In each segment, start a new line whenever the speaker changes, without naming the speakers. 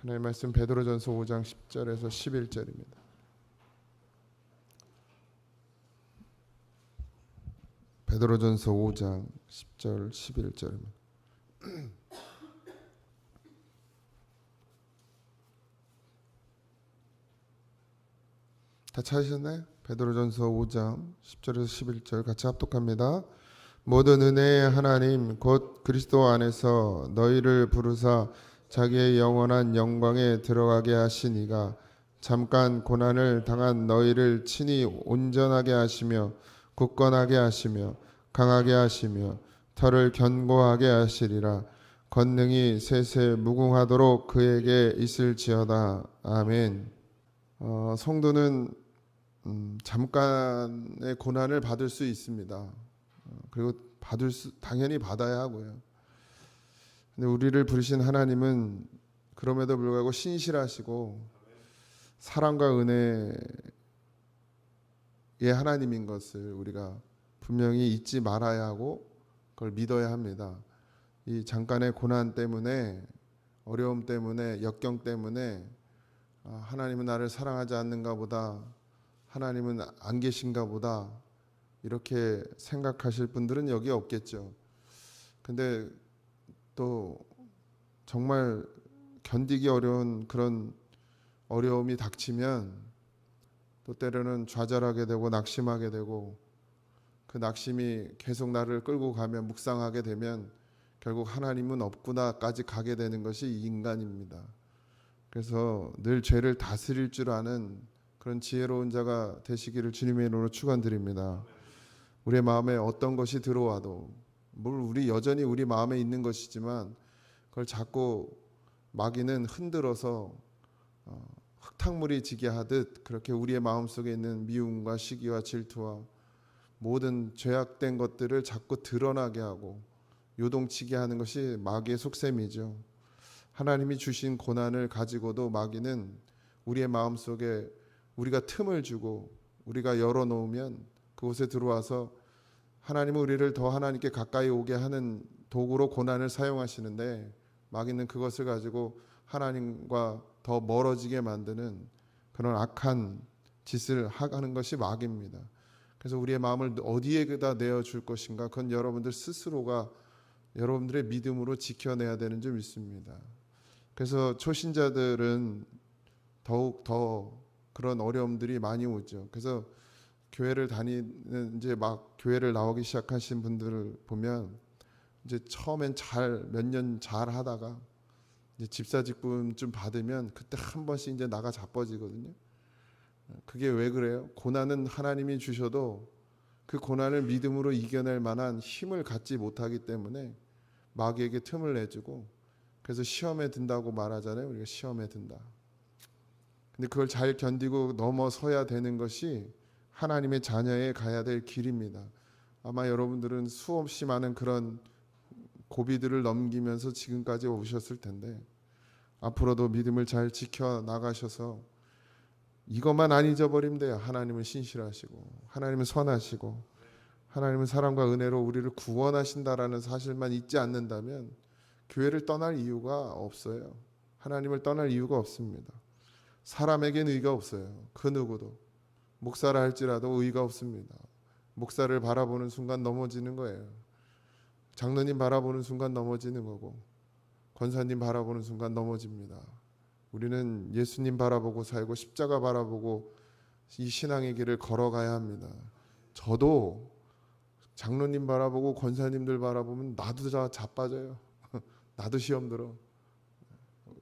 하나님의 말씀 베드로전서 5장 10절에서 11절입니다. 베드로전서 5장 10절 11절입니다. 다 찾으셨나요? 베드로전서 5장 10절에서 11절 같이 합독합니다. 모든 은혜의 하나님 곧 그리스도 안에서 너희를 부르사 자기의 영원한 영광에 들어가게 하시니가 잠깐 고난을 당한 너희를 친히 온전하게 하시며 굳건하게 하시며 강하게 하시며 털을 견고하게 하시리라. 권능이 세세 무궁하도록 그에게 있을지어다. 아멘. 성도는 잠깐의 고난을 받을 수 있습니다. 그리고 당연히 받아야 하고요. 근데 우리를 부르신 하나님은 그럼에도 불구하고 신실하시고 사랑과 은혜의 하나님인 것을 우리가 분명히 잊지 말아야 하고 그걸 믿어야 합니다. 이 잠깐의 고난 때문에, 어려움 때문에, 역경 때문에 하나님은 나를 사랑하지 않는가 보다, 하나님은 안 계신가 보다 이렇게 생각하실 분들은 여기 없겠죠. 근데 또 정말 견디기 어려운 그런 어려움이 닥치면 또 때로는 좌절하게 되고 낙심하게 되고, 그 낙심이 계속 나를 끌고 가면, 묵상하게 되면 결국 하나님은 없구나까지 가게 되는 것이 인간입니다. 그래서 늘 죄를 다스릴 줄 아는 그런 지혜로운 자가 되시기를 주님의 이름으로 축원드립니다. 우리의 마음에 어떤 것이 들어와도, 우리 여전히 우리 마음에 있는 것이지만 그걸 자꾸 마귀는 흔들어서 흙탕물이 지게 하듯 그렇게 우리의 마음속에 있는 미움과 시기와 질투와 모든 죄악된 것들을 자꾸 드러나게 하고 요동치게 하는 것이 마귀의 속셈이죠. 하나님이 주신 고난을 가지고도 마귀는 우리의 마음속에 우리가 틈을 주고 우리가 열어놓으면 그곳에 들어와서 하나님은 우리를 더 하나님께 가까이 오게 하는 도구로 고난을 사용하시는데, 마귀는 그것을 가지고 하나님과 더 멀어지게 만드는 그런 악한 짓을 하는 것이 마귀입니다. 그래서 우리의 마음을 어디에다 내어줄 것인가, 그건 여러분들 스스로가 여러분들의 믿음으로 지켜내야 되는 줄 믿습니다. 그래서 초신자들은 더욱 더 그런 어려움들이 많이 오죠. 그래서 교회를 다니는, 이제 막 교회를 나오기 시작하신 분들을 보면 이제 처음엔 몇 년 잘 하다가 이제 집사직분 좀 받으면 그때 한 번씩 이제 나가 자빠지거든요. 그게 왜 그래요? 고난은 하나님이 주셔도 그 고난을 믿음으로 이겨낼 만한 힘을 갖지 못하기 때문에 마귀에게 틈을 내주고, 그래서 시험에 든다고 말하잖아요. 우리가 시험에 든다. 근데 그걸 잘 견디고 넘어서야 되는 것이 하나님의 자녀에 가야 될 길입니다. 아마 여러분들은 수없이 많은 그런 고비들을 넘기면서 지금까지 오셨을 텐데, 앞으로도 믿음을 잘 지켜 나가셔서 이것만 안 잊어버리면 돼요. 하나님은 신실하시고, 하나님은 선하시고, 하나님은 사랑과 은혜로 우리를 구원하신다라는 사실만 잊지 않는다면 교회를 떠날 이유가 없어요. 하나님을 떠날 이유가 없습니다. 사람에겐 의가 없어요. 그 누구도. 목사라 할지라도 의가 없습니다. 목사를 바라보는 순간 넘어지는 거예요. 장로님 바라보는 순간 넘어지는 거고, 권사님 바라보는 순간 넘어집니다. 우리는 예수님 바라보고 살고 십자가 바라보고 이 신앙의 길을 걸어가야 합니다. 저도 장로님 바라보고 권사님들 바라보면 나도 다 자빠져요. 나도 시험 들어.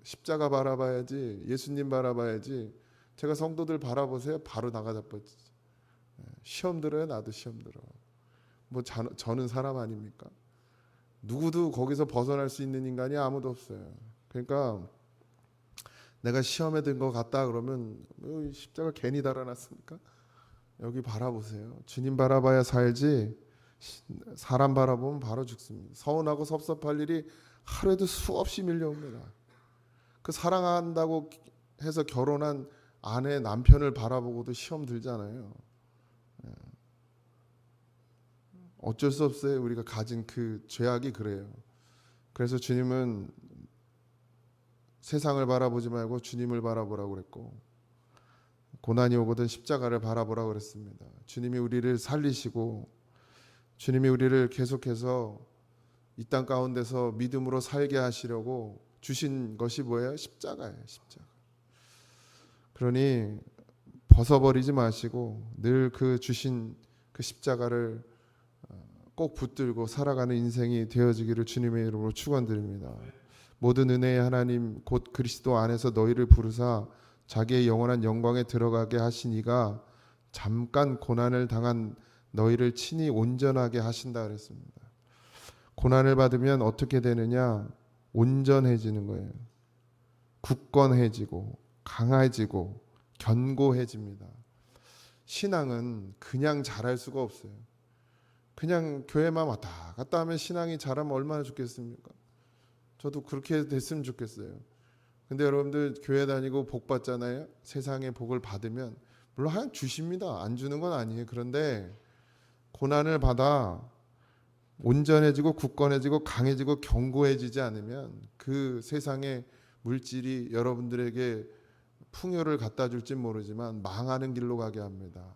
십자가 바라봐야지, 예수님 바라봐야지. 제가 성도들 바라보세요. 바로 나가 자빠지지. 시험 들어요. 나도 시험 들어. 뭐 저는 사람 아닙니까? 누구도 거기서 벗어날 수 있는 인간이 아무도 없어요. 그러니까 내가 시험에 든 것 같다 그러면 십자가 괜히 달아놨습니까? 여기 바라보세요. 주님 바라봐야 살지, 사람 바라보면 바로 죽습니다. 서운하고 섭섭할 일이 하루에도 수없이 밀려옵니다. 그 사랑한다고 해서 결혼한 아내, 남편을 바라보고도 시험 들잖아요. 어쩔 수 없어요. 우리가 가진 그 죄악이 그래요. 그래서 주님은 세상을 바라보지 말고 주님을 바라보라고 그랬고, 고난이 오거든 십자가를 바라보라고 그랬습니다. 주님이 우리를 살리시고 주님이 우리를 계속해서 이 땅 가운데서 믿음으로 살게 하시려고 주신 것이 뭐예요? 십자가예요. 십자가. 그러니 벗어버리지 마시고 늘 그 주신 그 십자가를 꼭 붙들고 살아가는 인생이 되어지기를 주님의 이름으로 축원드립니다. 모든 은혜의 하나님 곧 그리스도 안에서 너희를 부르사 자기의 영원한 영광에 들어가게 하신 이가 잠깐 고난을 당한 너희를 친히 온전하게 하신다 그랬습니다. 고난을 받으면 어떻게 되느냐? 온전해지는 거예요. 굳건해지고 강해지고 견고해집니다. 신앙은 그냥 잘할 수가 없어요. 그냥 교회만 왔다 갔다 하면 신앙이 잘하면 얼마나 좋겠습니까? 저도 그렇게 됐으면 좋겠어요. 근데 여러분들 교회 다니고 복 받잖아요. 세상의 복을 받으면 물론 하나님 주십니다. 안 주는 건 아니에요. 그런데 고난을 받아 온전해지고 굳건해지고 강해지고 견고해지지 않으면 그 세상의 물질이 여러분들에게 풍요를 갖다 줄지 모르지만 망하는 길로 가게 합니다.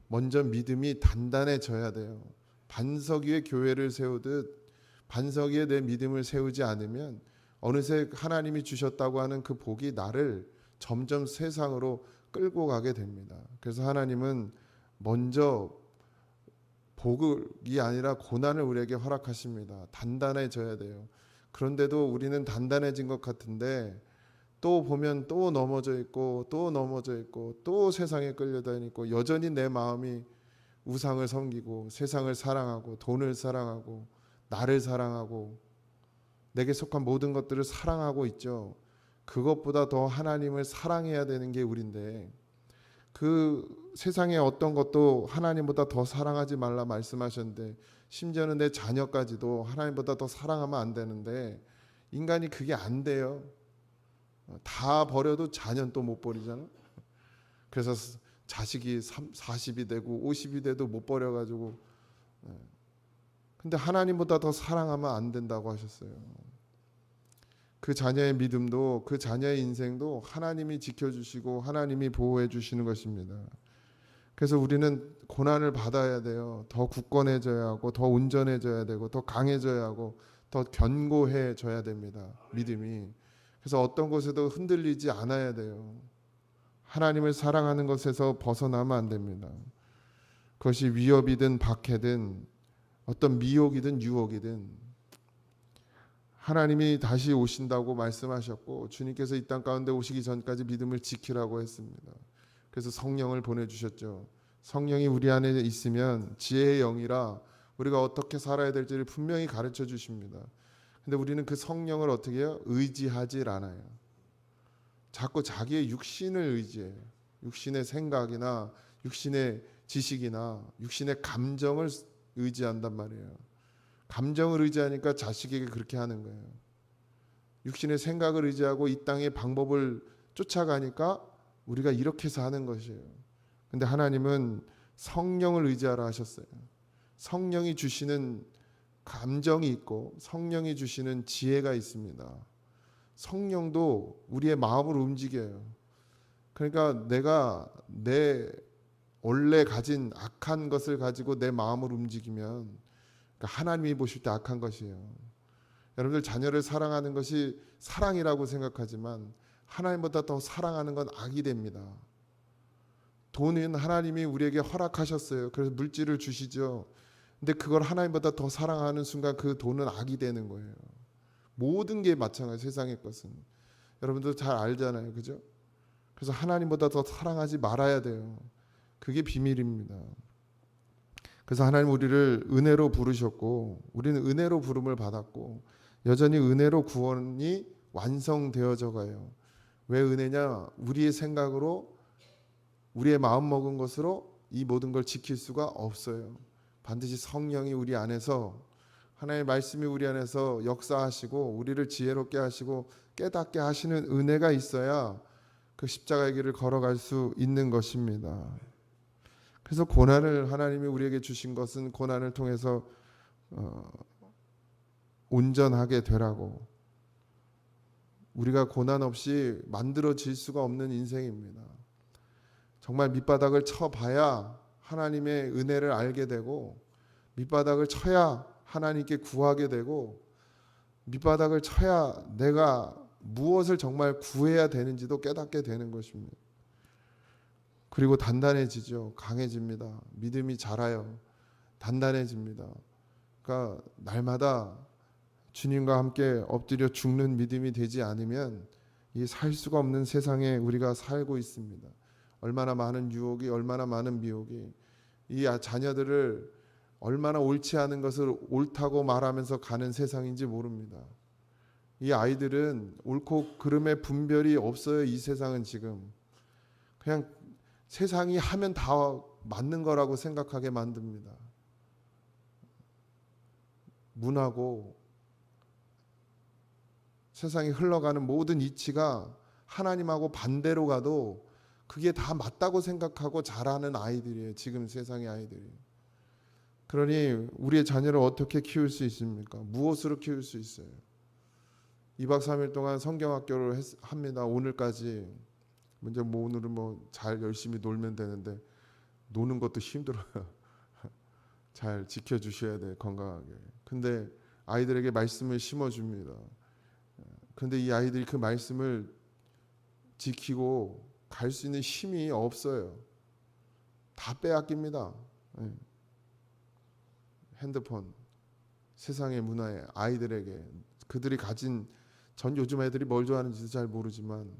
먼저 믿음이 단단해져야 돼요. 반석 위에 교회를 세우듯 반석 위에 내 믿음을 세우지 않으면 어느새 하나님이 주셨다고 하는 그 복이 나를 점점 세상으로 끌고 가게 됩니다. 그래서 하나님은 먼저 복이 아니라 고난을 우리에게 허락하십니다. 단단해져야 돼요. 그런데도 우리는 단단해진 것 같은데 또 보면 또 넘어져 있고 또 넘어져 있고 또 세상에 끌려다니고 여전히 내 마음이 우상을 섬기고 세상을 사랑하고 돈을 사랑하고 나를 사랑하고 내게 속한 모든 것들을 사랑하고 있죠. 그것보다 더 하나님을 사랑해야 되는 게 우리인데 그 세상의 어떤 것도 하나님보다 더 사랑하지 말라 말씀하셨는데 심지어는 내 자녀까지도 하나님보다 더 사랑하면 안 되는데 인간이 그게 안 돼요. 다 버려도 자녀는 또 못 버리잖아. 그래서 자식이 40이 되고 50이 돼도 못 버려가지고 근데 하나님보다 더 사랑하면 안 된다고 하셨어요. 그 자녀의 믿음도 그 자녀의 인생도 하나님이 지켜주시고 하나님이 보호해 주시는 것입니다. 그래서 우리는 고난을 받아야 돼요. 더 굳건해져야 하고 더 온전해져야 되고 더 강해져야 하고 더 견고해져야 됩니다. 믿음이. 그래서 어떤 곳에도 흔들리지 않아야 돼요. 하나님을 사랑하는 것에서 벗어나면 안 됩니다. 그것이 위협이든 박해든 어떤 미혹이든 유혹이든 하나님이 다시 오신다고 말씀하셨고 주님께서 이 땅 가운데 오시기 전까지 믿음을 지키라고 했습니다. 그래서 성령을 보내주셨죠. 성령이 우리 안에 있으면 지혜의 영이라 우리가 어떻게 살아야 될지를 분명히 가르쳐 주십니다. 근데 우리는 그 성령을 어떻게 해요? 의지하질 않아요. 자꾸 자기의 육신을 의지해요. 육신의 생각이나 육신의 지식이나 육신의 감정을 의지한단 말이에요. 감정을 의지하니까 자식에게 그렇게 하는 거예요. 육신의 생각을 의지하고 이 땅의 방법을 쫓아가니까 우리가 이렇게 해서 하는 것이에요. 근데 하나님은 성령을 의지하라 하셨어요. 성령이 주시는 감정이 있고 성령이 주시는 지혜가 있습니다. 성령도 우리의 마음을 움직여요. 그러니까 내가 내 원래 가진 악한 것을 가지고 내 마음을 움직이면 그러니까 하나님이 보실 때 악한 것이에요. 여러분들 자녀를 사랑하는 것이 사랑이라고 생각하지만 하나님보다 더 사랑하는 건 악이 됩니다. 돈은 하나님이 우리에게 허락하셨어요. 그래서 물질을 주시죠. 근데 그걸 하나님보다 더 사랑하는 순간 그 돈은 악이 되는 거예요. 모든 게 마찬가지 세상의 것은. 여러분들 잘 알잖아요. 그죠? 그래서 하나님보다 더 사랑하지 말아야 돼요. 그게 비밀입니다. 그래서 하나님 우리를 은혜로 부르셨고 우리는 은혜로 부름을 받았고 여전히 은혜로 구원이 완성되어져 가요. 왜 은혜냐? 우리의 생각으로 우리의 마음 먹은 것으로 이 모든 걸 지킬 수가 없어요. 반드시 성령이 우리 안에서 하나님의 말씀이 우리 안에서 역사하시고 우리를 지혜롭게 하시고 깨닫게 하시는 은혜가 있어야 그 십자가의 길을 걸어갈 수 있는 것입니다. 그래서 고난을 하나님이 우리에게 주신 것은 고난을 통해서 온전하게 되라고 우리가 고난 없이 만들어질 수가 없는 인생입니다. 정말 밑바닥을 쳐봐야 하나님의 은혜를 알게 되고, 밑바닥을 쳐야 하나님께 구하게 되고, 밑바닥을 쳐야 내가 무엇을 정말 구해야 되는지도 깨닫게 되는 것입니다. 그리고 단단해지죠. 강해집니다. 믿음이 자라요. 단단해집니다. 그러니까 날마다 주님과 함께 엎드려 죽는 믿음이 되지 않으면 이 살 수가 없는 세상에 우리가 살고 있습니다. 얼마나 많은 유혹이, 얼마나 많은 미혹이, 이 자녀들을 얼마나 옳지 않은 것을 옳다고 말하면서 가는 세상인지 모릅니다. 이 아이들은 옳고 그름의 분별이 없어요. 이 세상은 지금 그냥 세상이 하면 다 맞는 거라고 생각하게 만듭니다. 문화고 세상이 흘러가는 모든 이치가 하나님하고 반대로 가도 그게 다 맞다고 생각하고 자라는 아이들이에요. 지금 세상의 아이들이. 그러니 우리의 자녀를 어떻게 키울 수 있습니까? 무엇으로 키울 수 있어요? 2박 3일 동안 성경학교를 합니다. 오늘까지. 먼저 오늘은 잘 열심히 놀면 되는데 노는 것도 힘들어요. 잘 지켜주셔야 돼, 건강하게. 근데 아이들에게 말씀을 심어줍니다. 그런데 이 아이들이 그 말씀을 지키고 갈 수 있는 힘이 없어요. 다 빼앗깁니다. 핸드폰, 세상의 문화에 아이들에게 그들이 가진, 전 요즘 애들이 뭘 좋아하는지도 잘 모르지만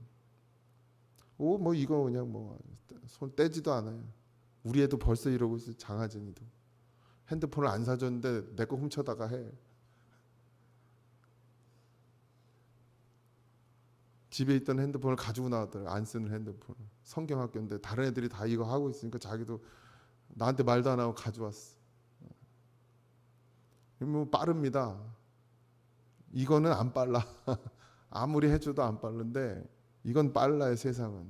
이거 그냥 손 떼지도 않아요. 우리 애도 벌써 이러고 있어요. 장하진이도 핸드폰을 안 사줬는데 내 거 훔쳐다가 해. 집에 있던 핸드폰을 가지고 나왔더라고요. 안 쓰는 핸드폰을. 성경학교인데 다른 애들이 다 이거 하고 있으니까 자기도 나한테 말도 안 하고 가져왔어. 빠릅니다. 이거는 안 빨라. 아무리 해줘도 안 빠른데 이건 빨라요. 세상은.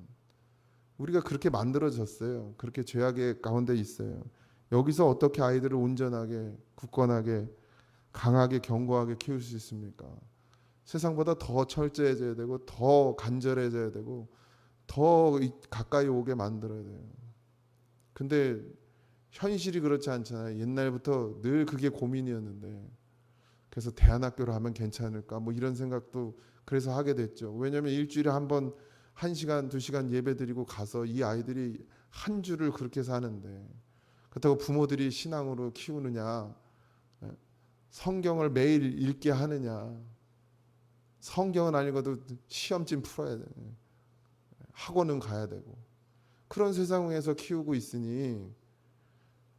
우리가 그렇게 만들어졌어요. 그렇게 죄악의 가운데 있어요. 여기서 어떻게 아이들을 온전하게, 굳건하게, 강하게, 견고하게 키울 수 있습니까? 세상보다 더 철저해져야 되고, 더 간절해져야 되고, 더 가까이 오게 만들어야 돼요. 근데 현실이 그렇지 않잖아요. 옛날부터 늘 그게 고민이었는데, 그래서 대안학교를 하면 괜찮을까 이런 생각도 그래서 하게 됐죠. 왜냐하면 일주일에 한 번 1시간, 2시간 예배 드리고 가서 이 아이들이 한 주를 그렇게 사는데, 그렇다고 부모들이 신앙으로 키우느냐, 성경을 매일 읽게 하느냐, 성경은 아니고도 시험쯤 풀어야 돼. 학원은 가야 되고. 그런 세상에서 키우고 있으니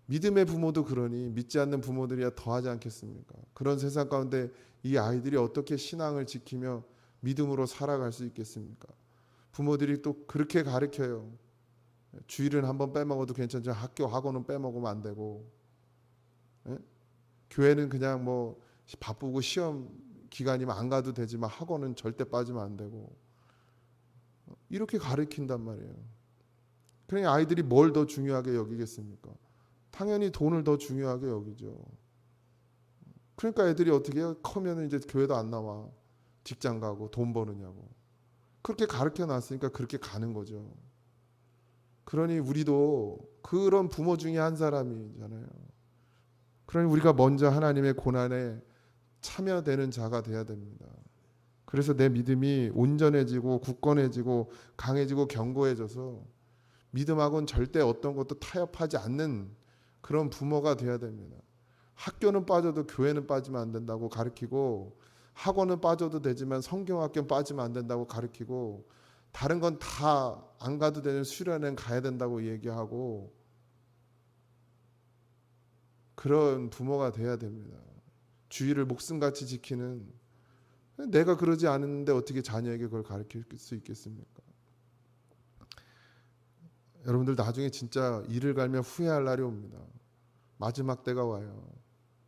믿음의 부모도 그러니 믿지 않는 부모들이야 더하지 않겠습니까? 그런 세상 가운데 이 아이들이 어떻게 신앙을 지키며 믿음으로 살아갈 수 있겠습니까? 부모들이 또 그렇게 가르쳐요. 주일은 한번 빼먹어도 괜찮지만 학교 학원은 빼먹으면 안 되고, 교회는 그냥 바쁘고 시험 기간이면 안 가도 되지만 학원은 절대 빠지면 안 되고, 이렇게 가르친단 말이에요. 그러니 아이들이 뭘 더 중요하게 여기겠습니까? 당연히 돈을 더 중요하게 여기죠. 그러니까 애들이 어떻게 해요? 커면 이제 교회도 안 나와. 직장 가고 돈 버느냐고. 그렇게 가르쳐 놨으니까 그렇게 가는 거죠. 그러니 우리도 그런 부모 중에 한 사람이잖아요. 그러니 우리가 먼저 하나님의 고난에 참여되는 자가 돼야 됩니다. 그래서 내 믿음이 온전해지고 굳건해지고 강해지고 견고해져서 믿음하고는 절대 어떤 것도 타협하지 않는 그런 부모가 돼야 됩니다. 학교는 빠져도 교회는 빠지면 안 된다고 가르치고, 학원은 빠져도 되지만 성경학교는 빠지면 안 된다고 가르치고, 다른 건 다 안 가도 되는 수련회는 가야 된다고 얘기하고, 그런 부모가 돼야 됩니다. 주의를 목숨같이 지키는. 내가 그러지 않았는데 어떻게 자녀에게 그걸 가르칠 수 있겠습니까? 여러분들 나중에 진짜 이를 갈면 후회할 날이 옵니다. 마지막 때가 와요.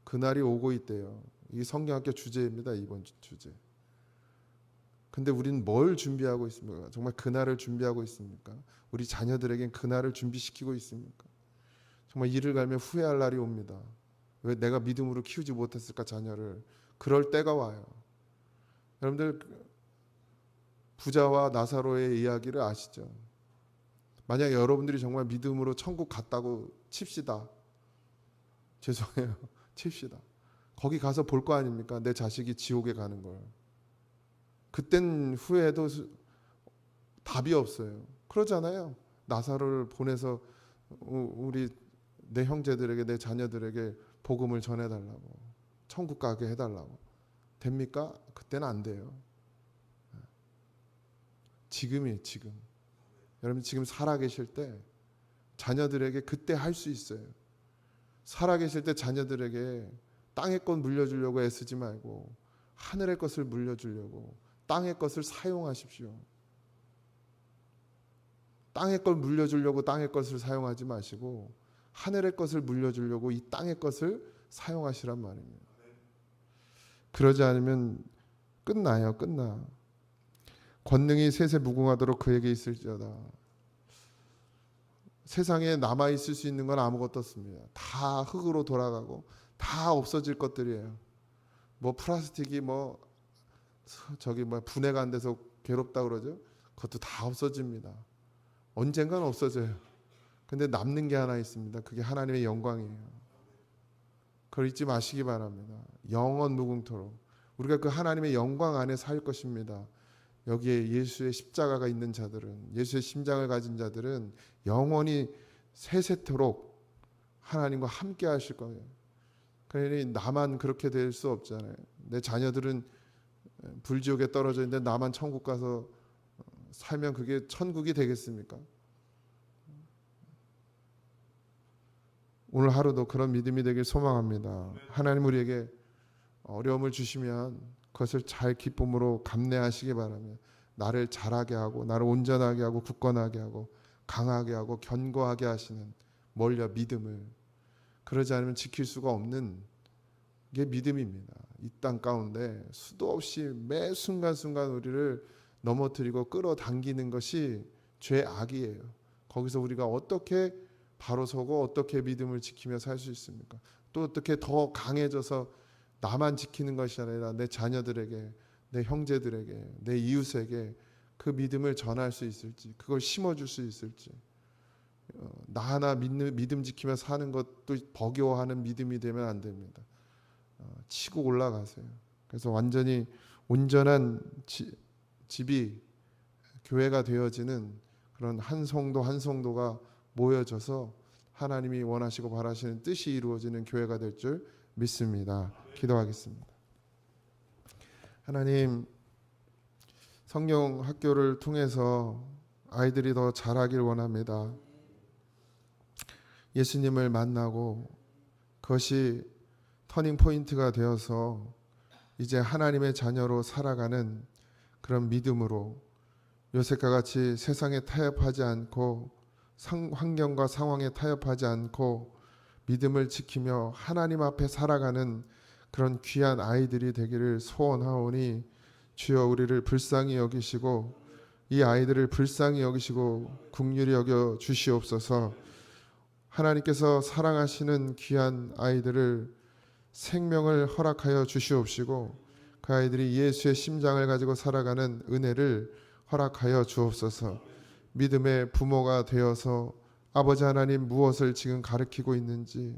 그날이 오고 있대요. 이 성경학교 주제입니다. 이번 주제. 근데 우리는 뭘 준비하고 있습니까? 정말 그날을 준비하고 있습니까? 우리 자녀들에겐 그날을 준비시키고 있습니까? 정말 이를 갈면 후회할 날이 옵니다. 왜 내가 믿음으로 키우지 못했을까 자녀를. 그럴 때가 와요. 여러분들 부자와 나사로의 이야기를 아시죠? 만약 여러분들이 정말 믿음으로 천국 갔다고 칩시다. 죄송해요. 칩시다. 거기 가서 볼 거 아닙니까? 내 자식이 지옥에 가는 걸. 그땐 후회해도 답이 없어요. 그러잖아요. 나사로를 보내서 우리 내 형제들에게, 내 자녀들에게 복음을 전해달라고, 천국 가게 해달라고. 됩니까? 그때는 안 돼요. 지금이 지금. 여러분 지금 살아계실 때 자녀들에게 그때 할 수 있어요. 살아계실 때 자녀들에게 땅의 것 물려주려고 애쓰지 말고 하늘의 것을 물려주려고 땅의 것을 사용하십시오. 땅의 걸 물려주려고 땅의 것을 사용하지 마시고 하늘의 것을 물려주려고 이 땅의 것을 사용하시란 말입니다. 그러지 않으면 끝나요. 끝나. 권능이 셋에 무궁하도록 그에게 있을지어다. 세상에 남아있을 수 있는 건 아무것도 없습니다. 다 흙으로 돌아가고 다 없어질 것들이에요. 뭐 플라스틱이 뭐 저기 뭐 분해가 안 돼서 괴롭다 그러죠. 그것도 다 없어집니다. 언젠간 없어져요. 근데 남는 게 하나 있습니다. 그게 하나님의 영광이에요. 그걸 잊지 마시기 바랍니다. 영원 무궁토록 우리가 그 하나님의 영광 안에 살 것입니다. 여기에 예수의 십자가가 있는 자들은, 예수의 심장을 가진 자들은 영원히 세세토록 하나님과 함께 하실 거예요. 그러니 나만 그렇게 될 수 없잖아요. 내 자녀들은 불지옥에 떨어져 있는데 나만 천국 가서 살면 그게 천국이 되겠습니까? 오늘 하루도 그런 믿음이 되길 소망합니다. 하나님 우리에게 어려움을 주시면 그것을 잘 기쁨으로 감내하시기 바랍니다. 나를 자라게 하고 나를 온전하게 하고 굳건하게 하고 강하게 하고 견고하게 하시는 뭘요? 믿음을. 그러지 않으면 지킬 수가 없는 게 믿음입니다. 이 땅 가운데 수도 없이 매 순간순간 우리를 넘어뜨리고 끌어당기는 것이 죄악이에요. 거기서 우리가 어떻게 바로 서고 어떻게 믿음을 지키며 살 수 있습니까? 또 어떻게 더 강해져서 나만 지키는 것이 아니라 내 자녀들에게, 내 형제들에게, 내 이웃에게 그 믿음을 전할 수 있을지, 그걸 심어줄 수 있을지. 나 하나 믿음 지키며 사는 것도 버거워하는 믿음이 되면 안 됩니다. 치고 올라가세요. 그래서 완전히 온전한 집이 교회가 되어지는 그런 한 성도 한 성도가 모여져서 하나님이 원하시고 바라시는 뜻이 이루어지는 교회가 될 줄 믿습니다. 기도하겠습니다. 하나님, 성령 학교를 통해서 아이들이 더 자라길 원합니다. 예수님을 만나고 그것이 터닝 포인트가 되어서 이제 하나님의 자녀로 살아가는 그런 믿음으로 요셉과 같이 세상에 타협하지 않고 환경과 상황에 타협하지 않고 믿음을 지키며 하나님 앞에 살아가는 그런 귀한 아이들이 되기를 소원하오니 주여 우리를 불쌍히 여기시고 이 아이들을 불쌍히 여기시고 긍휼히 여겨 주시옵소서. 하나님께서 사랑하시는 귀한 아이들을 생명을 허락하여 주시옵시고 그 아이들이 예수의 심장을 가지고 살아가는 은혜를 허락하여 주옵소서. 믿음의 부모가 되어서 아버지 하나님 무엇을 지금 가르치고 있는지,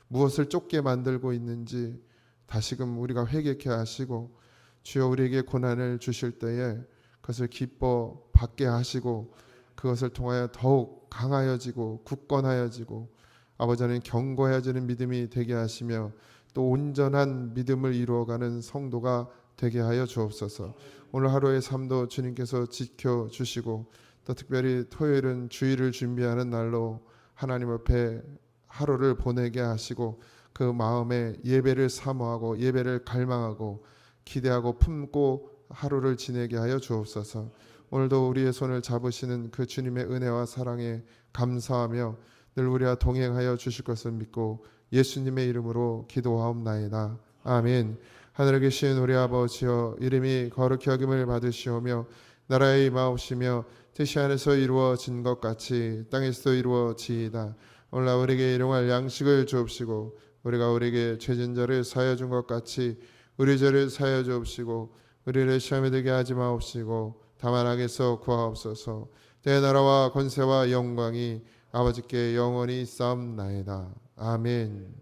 무엇을 쫓게 만들고 있는지 다시금 우리가 회개케 하시고 주여 우리에게 고난을 주실 때에 그것을 기뻐 받게 하시고 그것을 통하여 더욱 강하여지고 굳건하여지고 아버지 하나님 견고해지는 믿음이 되게 하시며 또 온전한 믿음을 이루어가는 성도가 되게 하여 주옵소서. 오늘 하루의 삶도 주님께서 지켜주시고 또 특별히 토요일은 주일을 준비하는 날로 하나님 앞에 하루를 보내게 하시고 그 마음에 예배를 사모하고 예배를 갈망하고 기대하고 품고 하루를 지내게 하여 주옵소서. 오늘도 우리의 손을 잡으시는 그 주님의 은혜와 사랑에 감사하며 늘 우리와 동행하여 주실 것을 믿고 예수님의 이름으로 기도하옵나이다. 아멘. 하늘에 계신 우리 아버지여 이름이 거룩히 여김을 받으시오며 나라의 임하옵시며 뜻이 하늘에서 이루어진 것 같이 땅에서도 이루어지이다. 오늘 우리에게 일용할 양식을 주옵시고 우리가 우리에게 죄진 자를 사하여 준 것 같이 우리 죄를 사하여 주옵시고 우리를 시험에 들게 하지 마옵시고 다만 악에서 구하옵소서. 대나라와 권세와 영광이 아버지께 영원히 있사옵나이다. 아멘.